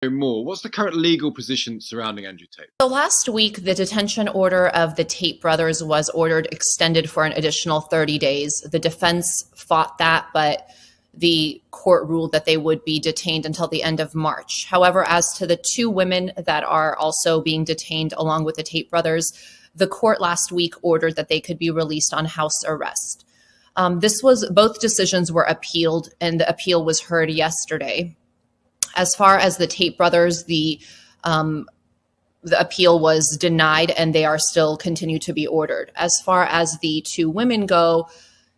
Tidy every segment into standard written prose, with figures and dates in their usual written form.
More. What's the current legal position surrounding Andrew Tate? So last week, the detention order of the Tate brothers was ordered extended for an additional 30 days. The defense fought that, but the court ruled that they would be detained until the end of March. However, as to the two women that are also being detained along with the Tate brothers, the court last week ordered that they could be released on house arrest. Both decisions were appealed, and the appeal was heard yesterday. As far as the Tate brothers, the appeal was denied and they are still continue to be ordered. As far as the two women go,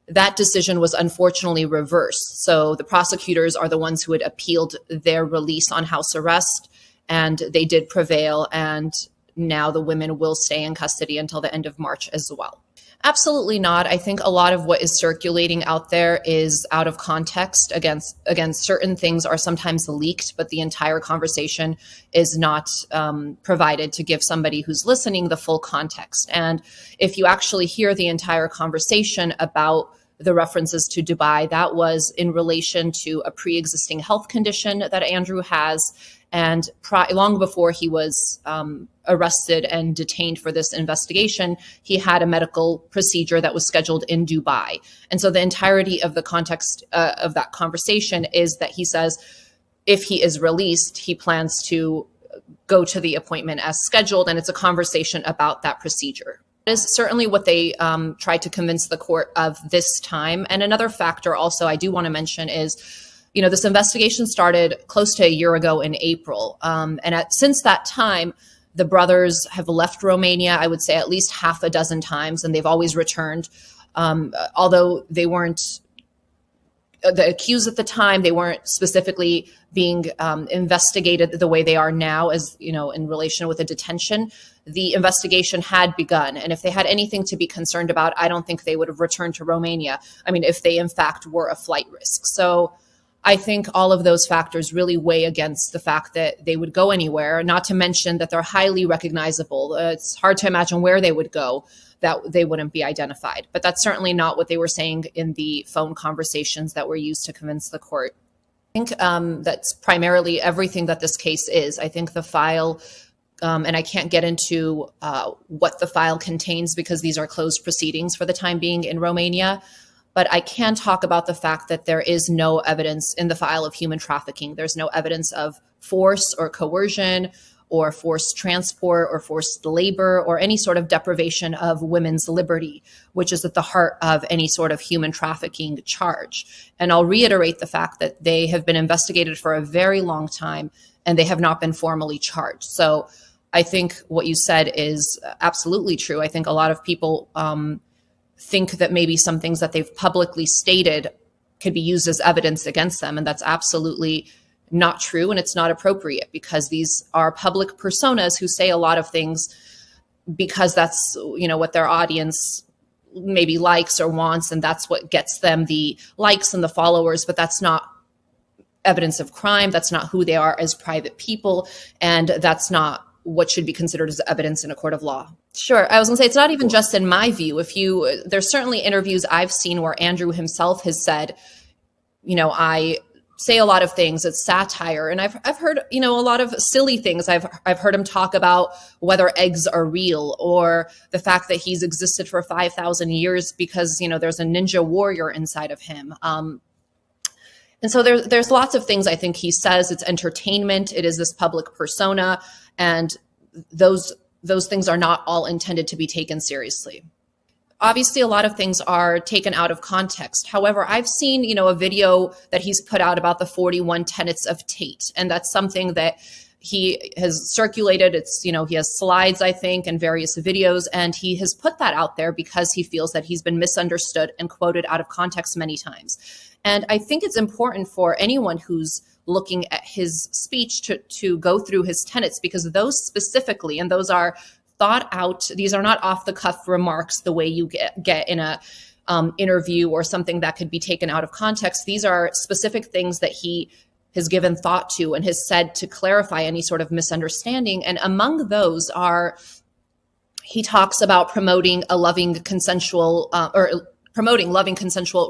that decision was unfortunately reversed. So the prosecutors are the ones who had appealed their release on house arrest, and they did prevail. And now the women will stay in custody until the end of March as well. Absolutely not. I think a lot of what is circulating out there is out of context. Again, certain things are sometimes leaked, but the entire conversation is not provided to give somebody who's listening the full context. And if you actually hear the entire conversation about the references to Dubai, that was in relation to a pre-existing health condition that Andrew has. And long before he was arrested and detained for this investigation, he had a medical procedure that was scheduled in Dubai. And so the entirety of the context of that conversation is that he says if he is released, he plans to go to the appointment as scheduled. And it's a conversation about that procedure. That is certainly what they tried to convince the court of this time. And another factor also I do want to mention is, this investigation started close to a year ago in April. Since that time, the brothers have left Romania, I would say at least half a dozen times, and they've always returned. Although they weren't the accused at the time, they weren't specifically being investigated the way they are now, as in relation with a detention. The investigation had begun, and if they had anything to be concerned about, I don't think they would have returned to Romania. I mean, if they in fact were a flight risk. So I think all of those factors really weigh against the fact that they would go anywhere, not to mention that they're highly recognizable. It's hard to imagine where they would go that they wouldn't be identified. But that's certainly not what they were saying in the phone conversations that were used to convince the court. I think that's primarily everything that this case is. I think the file, and I can't get into what the file contains because these are closed proceedings for the time being in Romania. But I can talk about the fact that there is no evidence in the file of human trafficking. There's no evidence of force or coercion or forced transport or forced labor or any sort of deprivation of women's liberty, which is at the heart of any sort of human trafficking charge. And I'll reiterate the fact that they have been investigated for a very long time and they have not been formally charged. So I think what you said is absolutely true. I think a lot of people think that maybe some things that they've publicly stated could be used as evidence against them. And that's absolutely not true. And it's not appropriate because these are public personas who say a lot of things because that's, what their audience maybe likes or wants. And that's what gets them the likes and the followers, but that's not evidence of crime. That's not who they are as private people. And that's not what should be considered as evidence in a court of law. Sure. I was going to say, it's not even just in my view. There's certainly interviews I've seen where Andrew himself has said, I say a lot of things, it's satire. And I've heard, a lot of silly things. I've heard him talk about whether eggs are real or the fact that he's existed for 5,000 years because, there's a ninja warrior inside of him. And so there's lots of things I think he says. It's entertainment. It is this public persona. And those things are not all intended to be taken seriously. Obviously, a lot of things are taken out of context. However, I've seen, a video that he's put out about the 41 tenets of Tate. And that's something that he has circulated. It's, he has slides, I think, and various videos. And he has put that out there because he feels that he's been misunderstood and quoted out of context many times. And I think it's important for anyone who's looking at his speech to go through his tenets, because those specifically, and those are thought out, these are not off the cuff remarks the way you get in a interview or something that could be taken out of context. These are specific things that he has given thought to and has said to clarify any sort of misunderstanding. And among those are, he talks about promoting loving consensual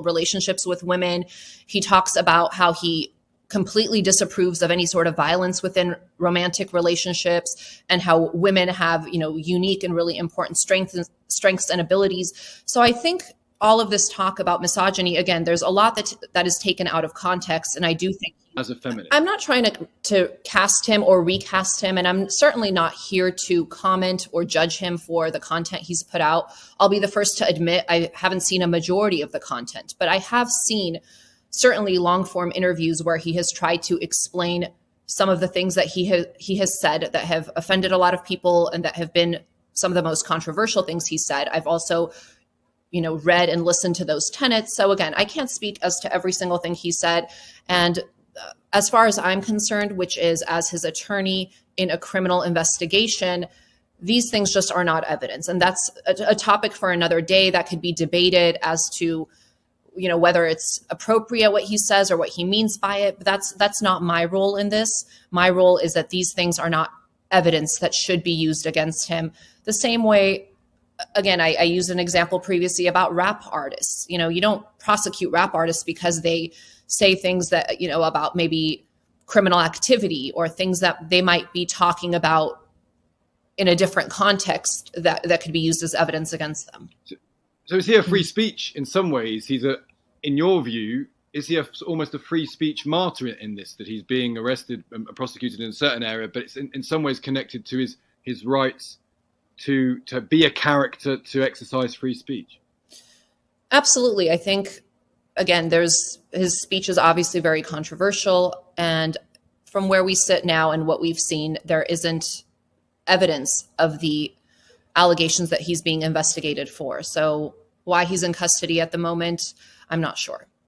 relationships with women. He talks about how he completely disapproves of any sort of violence within romantic relationships, and how women have, unique and really important strengths and abilities. So I think all of this talk about misogyny, again, there's a lot that is taken out of context. And I do think, as a feminist, I'm not trying to cast him or recast him. And I'm certainly not here to comment or judge him for the content he's put out. I'll be the first to admit I haven't seen a majority of the content, but I have seen certainly long form interviews where he has tried to explain some of the things that he has said that have offended a lot of people and that have been some of the most controversial things he said. I've also read and listened to those tenets. So again, I can't speak as to every single thing he said. And as far as I'm concerned, which is as his attorney in a criminal investigation, these things just are not evidence. And that's a topic for another day that could be debated as to, whether it's appropriate what he says or what he means by it. But that's not my role in this. My role is that these things are not evidence that should be used against him. The same way, again, I used an example previously about rap artists. You don't prosecute rap artists because they say things that, about maybe criminal activity or things that they might be talking about in a different context that could be used as evidence against them. So is he a free speech in some ways? In your view, is he almost a free speech martyr in this, that he's being arrested and prosecuted in a certain area, but it's in some ways connected to his rights to be a character, to exercise free speech? Absolutely. I think, again, his speech is obviously very controversial. And from where we sit now and what we've seen, there isn't evidence of the allegations that he's being investigated for. So why he's in custody at the moment, I'm not sure.